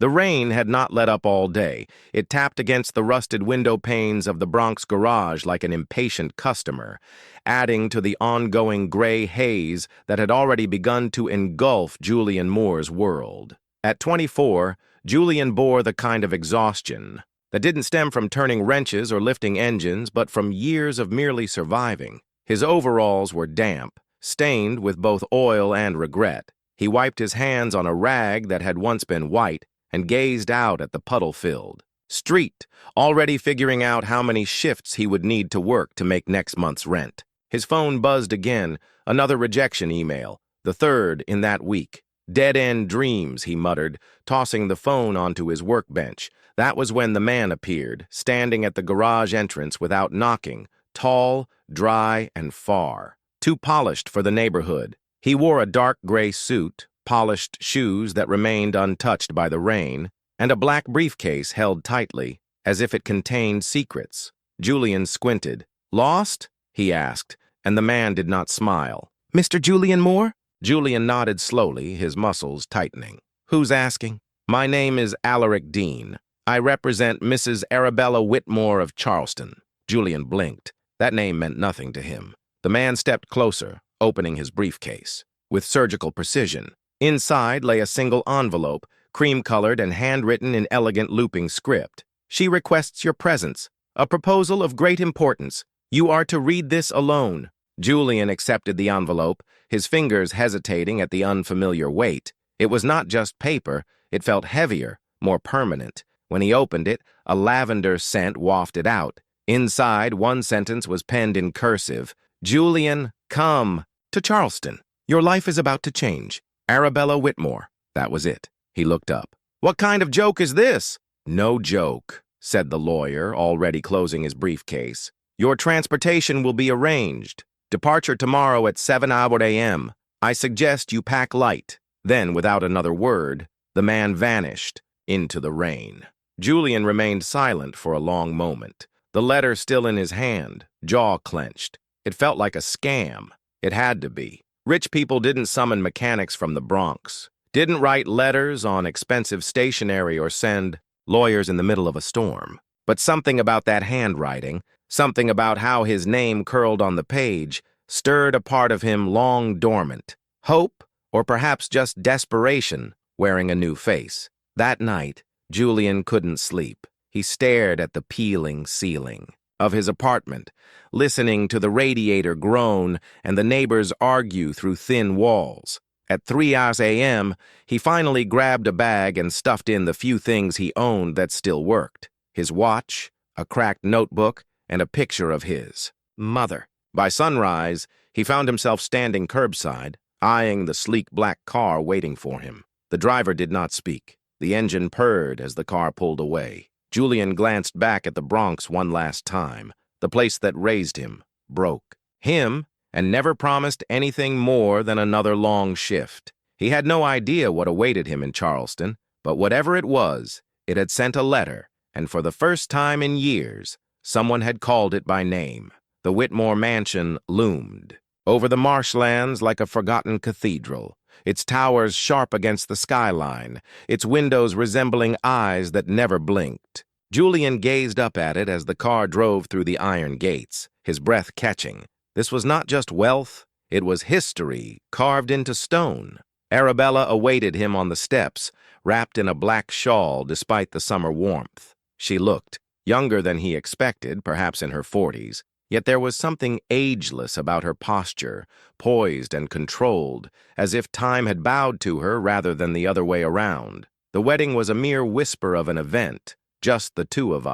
The rain had not let up all day. It tapped against the rusted window panes of the Bronx garage like an impatient customer, adding to the ongoing gray haze that had already begun to engulf Julian Moore's world. At 24, Julian bore the kind of exhaustion that didn't stem from turning wrenches or lifting engines, but from years of merely surviving. His overalls were damp, stained with both oil and regret. He wiped his hands on a rag that had once been white and gazed out at the puddle-filled street, already figuring out how many shifts he would need to work to make next month's rent. His phone buzzed again, another rejection email, the third in that week. Dead-end dreams, he muttered, tossing the phone onto his workbench. That was when the man appeared, standing at the garage entrance without knocking, tall, dry, and far. Too polished for the neighborhood. He wore a dark gray suit, polished shoes that remained untouched by the rain, and a black briefcase held tightly, as if it contained secrets. Julian squinted. "Lost?" he asked, and the man did not smile. "Mr. Julian Moore?" Julian nodded slowly, his muscles tightening. "Who's asking?" "My name is Alaric Dean. I represent Mrs. Arabella Whitmore of Charleston." Julian blinked. That name meant nothing to him. The man stepped closer, opening his briefcase. With surgical precision, inside lay a single envelope, cream-colored and handwritten in elegant looping script. "She requests your presence. A proposal of great importance. You are to read this alone." Julian accepted the envelope, his fingers hesitating at the unfamiliar weight. It was not just paper, it felt heavier, more permanent. When he opened it, a lavender scent wafted out. Inside, one sentence was penned in cursive. "Julian, come to Charleston. Your life is about to change. Arabella Whitmore." That was it. He looked up. "What kind of joke is this?" "No joke," said the lawyer, already closing his briefcase. "Your transportation will be arranged. Departure tomorrow at 7 a.m. I suggest you pack light." Then, without another word, the man vanished into the rain. Julian remained silent for a long moment, the letter still in his hand, jaw clenched. It felt like a scam. It had to be. Rich people didn't summon mechanics from the Bronx, didn't write letters on expensive stationery or send lawyers in the middle of a storm. But something about that handwriting, something about how his name curled on the page, stirred a part of him long dormant. Hope, or perhaps just desperation, wearing a new face. That night, Julian couldn't sleep. He stared at the peeling ceiling of his apartment, listening to the radiator groan and the neighbors argue through thin walls. At 3 a.m., he finally grabbed a bag and stuffed in the few things he owned that still worked. His watch, a cracked notebook, and a picture of his mother. By sunrise, he found himself standing curbside, eyeing the sleek black car waiting for him. The driver did not speak. The engine purred as the car pulled away. Julian glanced back at the Bronx one last time. The place that raised him, broke him, and never promised anything more than another long shift. He had no idea what awaited him in Charleston, but whatever it was, it had sent a letter, and for the first time in years, someone had called it by name. The Whitmore mansion loomed over the marshlands like a forgotten cathedral, its towers sharp against the skyline, its windows resembling eyes that never blinked. Julian gazed up at it as the car drove through the iron gates, his breath catching. This was not just wealth, it was history carved into stone. Arabella awaited him on the steps, wrapped in a black shawl despite the summer warmth. She looked younger than he expected, perhaps in her 40s, yet there was something ageless about her posture, poised and controlled, as if time had bowed to her rather than the other way around. The wedding was a mere whisper of an event, just the two of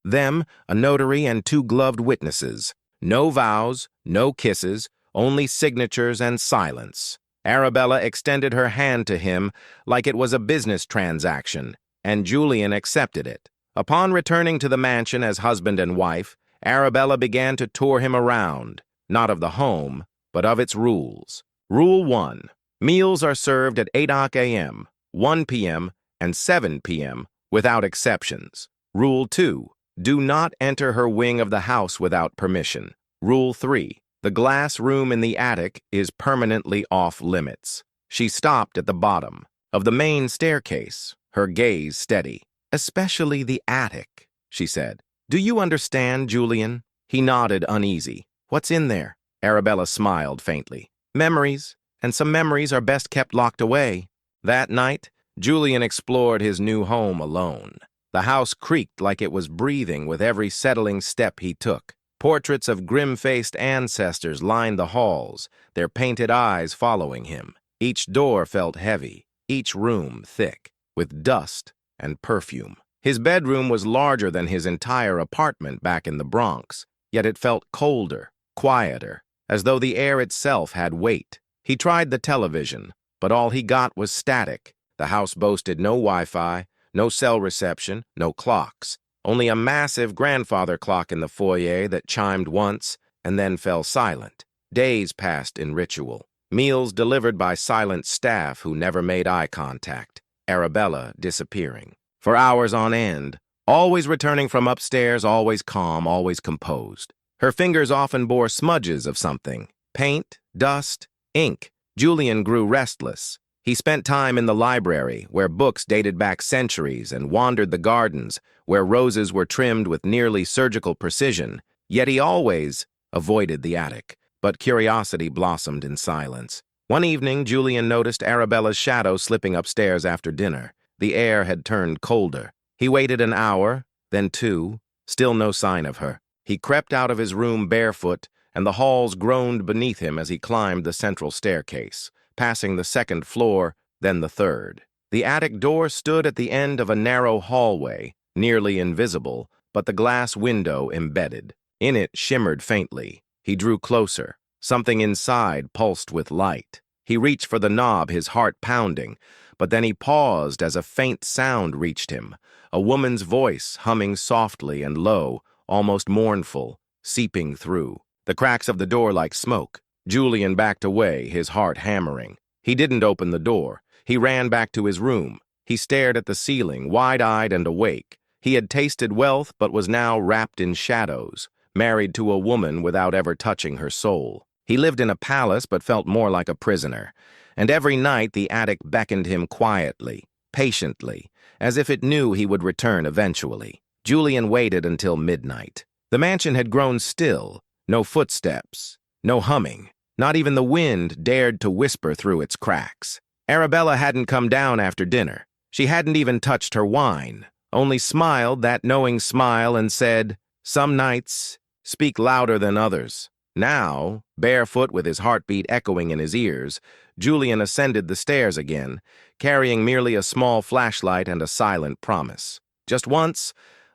them, a notary and 2 gloved witnesses. No vows, no kisses, only signatures and silence. Arabella extended her hand to him like it was a business transaction, and Julian accepted it. Upon returning to the mansion as husband and wife, Arabella began to tour him around, not of the home, but of its rules. Rule 1. Meals are served at 8 a.m., 1 p.m., and 7 p.m., without exceptions. Rule 2. Do not enter her wing of the house without permission. Rule 3. The glass room in the attic is permanently off limits. She stopped at the bottom of the main staircase, her gaze steady. "Especially the attic," she said. "Do you understand, Julian?" He nodded, uneasy. "What's in there?" Arabella smiled faintly. "Memories, and some memories are best kept locked away." That night, Julian explored his new home alone. The house creaked like it was breathing with every settling step he took. Portraits of grim-faced ancestors lined the halls, their painted eyes following him. Each door felt heavy, each room thick, with dust and perfume. His bedroom was larger than his entire apartment back in the Bronx, yet it felt colder, quieter, as though the air itself had weight. He tried the television, but all he got was static. The house boasted no Wi-Fi, no cell reception, no clocks. Only a massive grandfather clock in the foyer that chimed once and then fell silent. Days passed in ritual. Meals delivered by silent staff who never made eye contact. Arabella disappearing. For hours on end, always returning from upstairs, always calm, always composed. Her fingers often bore smudges of something. Paint, dust, ink. Julian grew restless. He spent time in the library, where books dated back centuries, and wandered the gardens, where roses were trimmed with nearly surgical precision. Yet he always avoided the attic. But curiosity blossomed in silence. One evening, Julian noticed Arabella's shadow slipping upstairs after dinner. The air had turned colder. He waited an hour, then two, still no sign of her. He crept out of his room barefoot, and the halls groaned beneath him as he climbed the central staircase, passing the second floor, then the third. The attic door stood at the end of a narrow hallway, nearly invisible, but the glass window embedded. In it shimmered faintly. He drew closer. Something inside pulsed with light. He reached for the knob, his heart pounding, but then he paused as a faint sound reached him, a woman's voice humming softly and low, almost mournful, seeping through. The cracks of the door like smoke. Julian backed away, his heart hammering. He didn't open the door. He ran back to his room. He stared at the ceiling, wide-eyed and awake. He had tasted wealth but was now wrapped in shadows, married to a woman without ever touching her soul. He lived in a palace but felt more like a prisoner. And every night the attic beckoned him quietly, patiently, as if it knew he would return eventually. Julian waited until midnight. The mansion had grown still, no footsteps, no humming. Not even the wind dared to whisper through its cracks. Arabella hadn't come down after dinner. She hadn't even touched her wine, only smiled that knowing smile and said, "Some nights speak louder than others." Now, barefoot with his heartbeat echoing in his ears, Julian ascended the stairs again, carrying merely a small flashlight and a silent promise. Just once,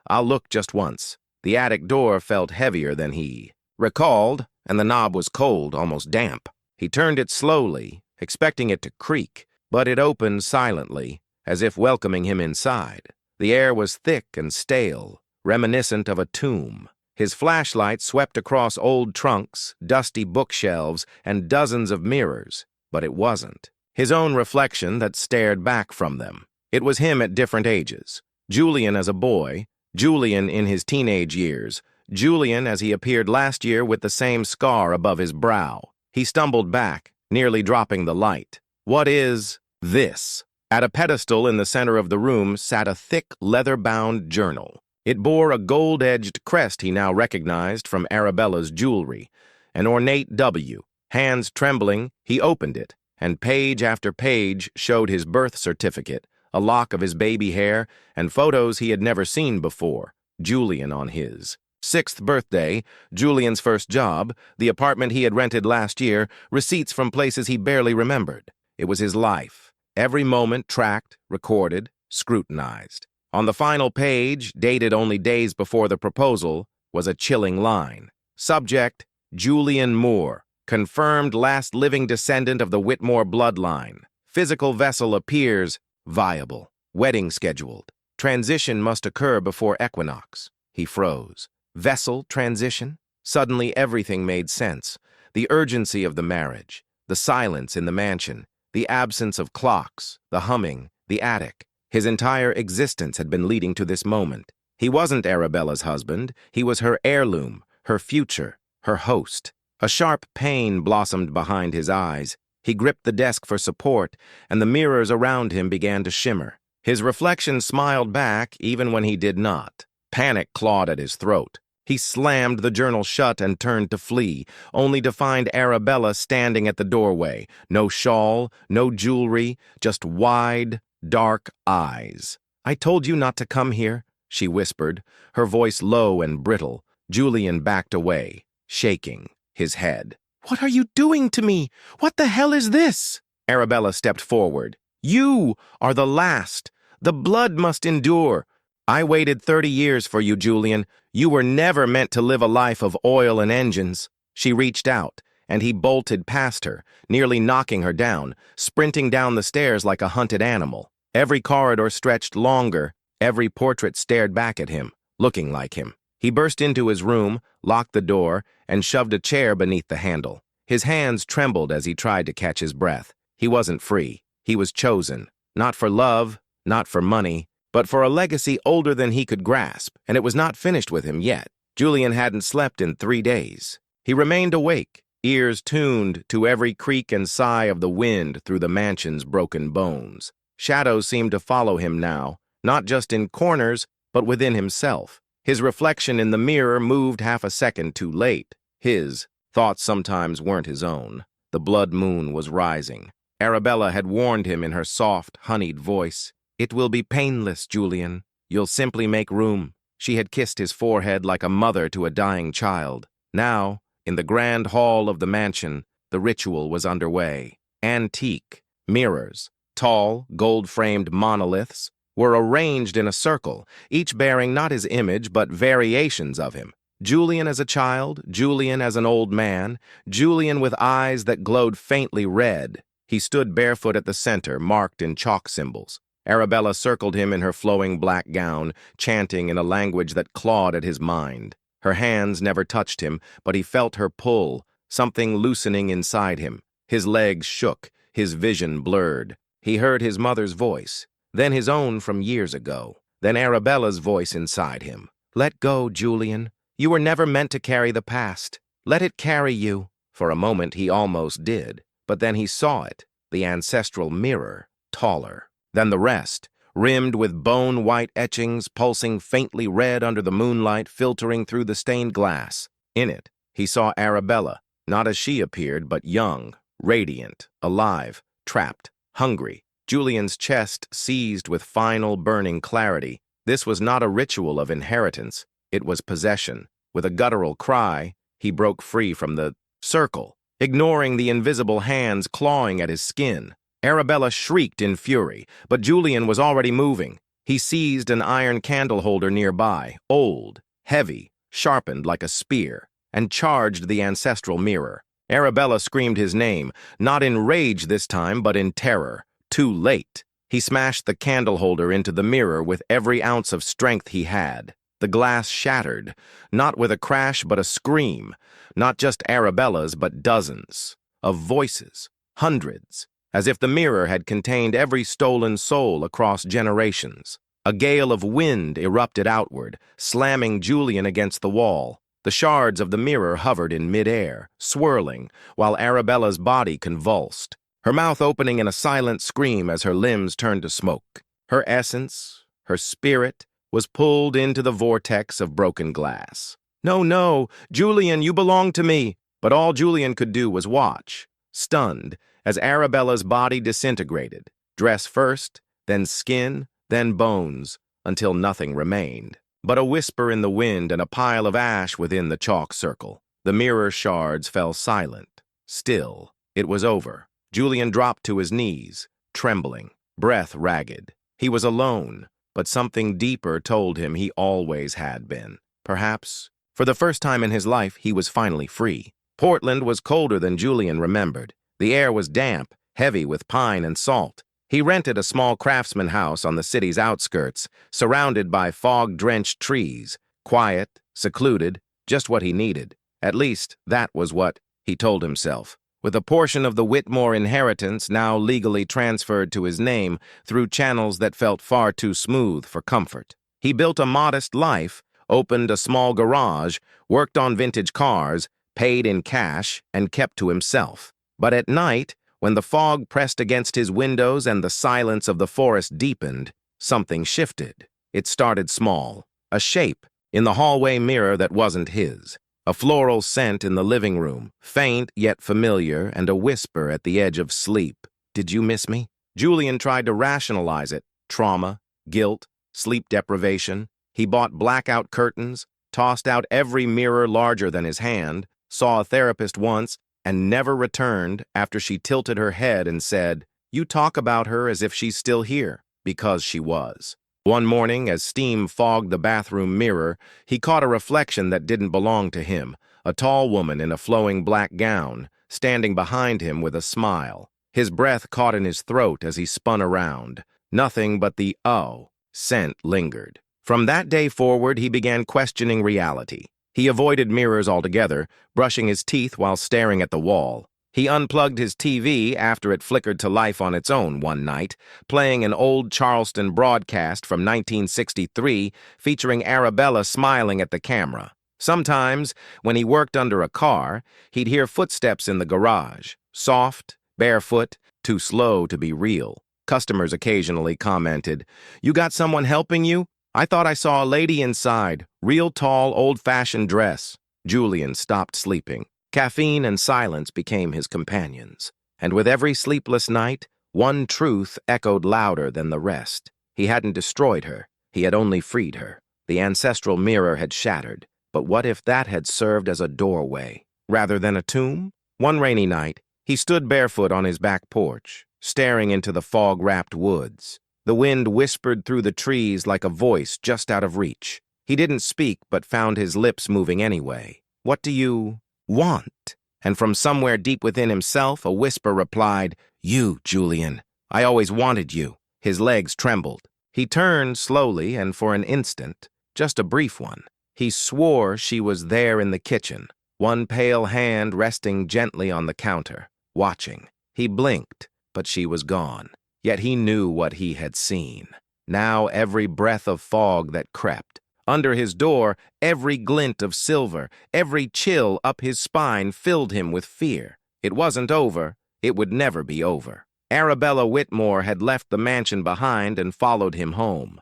I'll look just once. The attic door felt heavier than he recalled, and the knob was cold, almost damp. He turned it slowly, expecting it to creak, but it opened silently, as if welcoming him inside. The air was thick and stale, reminiscent of a tomb. His flashlight swept across old trunks, dusty bookshelves, and dozens of mirrors, but it wasn't his own reflection that stared back from them. It was him at different ages. Julian as a boy, Julian in his teenage years, Julian as he appeared last year with the same scar above his brow. He stumbled back, nearly dropping the light. What is this? At a pedestal in the center of the room sat a thick, leather-bound journal. It bore a gold-edged crest he now recognized from Arabella's jewelry, an ornate W. Hands trembling, he opened it, and page after page showed his birth certificate, a lock of his baby hair, and photos he had never seen before, Julian on his 6th birthday, Julian's first job, the apartment he had rented last year, receipts from places he barely remembered. It was his life, every moment tracked, recorded, scrutinized. On the final page, dated only days before the proposal, was a chilling line. Subject, Julian Moore, confirmed last living descendant of the Whitmore bloodline. Physical vessel appears viable. Wedding scheduled. Transition must occur before equinox. He froze. Vessel transition? Suddenly everything made sense. The urgency of the marriage, the silence in the mansion, the absence of clocks, the humming, the attic. His entire existence had been leading to this moment. He wasn't Arabella's husband. He was her heirloom, her future, her host. A sharp pain blossomed behind his eyes. He gripped the desk for support, and the mirrors around him began to shimmer. His reflection smiled back even when he did not. Panic clawed at his throat. He slammed the journal shut and turned to flee, only to find Arabella standing at the doorway. No shawl, no jewelry, just wide, dark eyes. "I told you not to come here," she whispered, her voice low and brittle. Julian backed away, shaking his head. "What are you doing to me? What the hell is this?" Arabella stepped forward. "You are the last. The blood must endure. I waited 30 years for you, Julian. You were never meant to live a life of oil and engines." She reached out, and he bolted past her, nearly knocking her down, sprinting down the stairs like a hunted animal. Every corridor stretched longer. Every portrait stared back at him, looking like him. He burst into his room, locked the door, and shoved a chair beneath the handle. His hands trembled as he tried to catch his breath. He wasn't free. He was chosen. Not for love, not for money, but for a legacy older than he could grasp, and it was not finished with him yet. Julian hadn't slept in 3 days. He remained awake, ears tuned to every creak and sigh of the wind through the mansion's broken bones. Shadows seemed to follow him now, not just in corners, but within himself. His reflection in the mirror moved half a second too late. His thoughts sometimes weren't his own. The blood moon was rising. Arabella had warned him in her soft, honeyed voice. "It will be painless, Julian. You'll simply make room." She had kissed his forehead like a mother to a dying child. Now, in the grand hall of the mansion, the ritual was underway. Antique mirrors, tall, gold-framed monoliths, were arranged in a circle, each bearing not his image but variations of him. Julian as a child, Julian as an old man, Julian with eyes that glowed faintly red. He stood barefoot at the center, marked in chalk symbols. Arabella circled him in her flowing black gown, chanting in a language that clawed at his mind. Her hands never touched him, but he felt her pull, something loosening inside him. His legs shook, his vision blurred. He heard his mother's voice, then his own from years ago, then Arabella's voice inside him. "Let go, Julian. You were never meant to carry the past. Let it carry you." For a moment he almost did, but then he saw it, the ancestral mirror, taller than the rest, rimmed with bone-white etchings, pulsing faintly red under the moonlight filtering through the stained glass. In it, he saw Arabella, not as she appeared, but young, radiant, alive, trapped, hungry. Julian's chest seized with final burning clarity. This was not a ritual of inheritance. It was possession. With a guttural cry, he broke free from the circle, ignoring the invisible hands clawing at his skin. Arabella shrieked in fury, but Julian was already moving. He seized an iron candle holder nearby, old, heavy, sharpened like a spear, and charged the ancestral mirror. Arabella screamed his name, not in rage this time, but in terror. Too late. He smashed the candle holder into the mirror with every ounce of strength he had. The glass shattered, not with a crash but a scream, not just Arabella's but dozens of voices, hundreds, as if the mirror had contained every stolen soul across generations. A gale of wind erupted outward, slamming Julian against the wall. The shards of the mirror hovered in midair, swirling, while Arabella's body convulsed, her mouth opening in a silent scream as her limbs turned to smoke. Her essence, her spirit, was pulled into the vortex of broken glass. "No, no, Julian, you belong to me." But all Julian could do was watch, stunned, as Arabella's body disintegrated, dress first, then skin, then bones, until nothing remained but a whisper in the wind and a pile of ash within the chalk circle. The mirror shards fell silent, still. It was over. Julian dropped to his knees, trembling, breath ragged. He was alone, but something deeper told him he always had been. Perhaps, for the first time in his life, he was finally free. Portland was colder than Julian remembered. The air was damp, heavy with pine and salt. He rented a small craftsman house on the city's outskirts, surrounded by fog-drenched trees, quiet, secluded, just what he needed. At least, that was what he told himself. With a portion of the Whitmore inheritance now legally transferred to his name through channels that felt far too smooth for comfort. He built a modest life, opened a small garage, worked on vintage cars, paid in cash, and kept to himself. But at night, when the fog pressed against his windows and the silence of the forest deepened, something shifted. It started small. A shape in the hallway mirror that wasn't his. A floral scent in the living room, faint yet familiar, and a whisper at the edge of sleep. Did you miss me? Julian tried to rationalize it. Trauma, guilt, sleep deprivation. He bought blackout curtains, tossed out every mirror larger than his hand, saw a therapist once, and never returned after she tilted her head and said, "You talk about her as if she's still here," because she was. One morning, as steam fogged the bathroom mirror, he caught a reflection that didn't belong to him, a tall woman in a flowing black gown, standing behind him with a smile. His breath caught in his throat as he spun around. Nothing but the "oh" scent lingered. From that day forward, he began questioning reality. He avoided mirrors altogether, brushing his teeth while staring at the wall. He unplugged his TV after it flickered to life on its own one night, playing an old Charleston broadcast from 1963 featuring Arabella smiling at the camera. Sometimes, when he worked under a car, he'd hear footsteps in the garage, soft, barefoot, too slow to be real. Customers occasionally commented, "You got someone helping you? I thought I saw a lady inside, real tall, old-fashioned dress." Julian stopped sleeping. Caffeine and silence became his companions. And with every sleepless night, one truth echoed louder than the rest. He hadn't destroyed her. He had only freed her. The ancestral mirror had shattered. But what if that had served as a doorway, rather than a tomb? One rainy night, he stood barefoot on his back porch, staring into the fog-wrapped woods. The wind whispered through the trees like a voice just out of reach. He didn't speak, but found his lips moving anyway. "What do you want?" And from somewhere deep within himself, a whisper replied, "You, Julian. I always wanted you." His legs trembled. He turned slowly, and for an instant, just a brief one, he swore she was there in the kitchen, one pale hand resting gently on the counter, watching. He blinked, but she was gone. Yet he knew what he had seen. Now every breath of fog that crept, under his door, every glint of silver, every chill up his spine filled him with fear. It wasn't over. It would never be over. Arabella Whitmore had left the mansion behind and followed him home.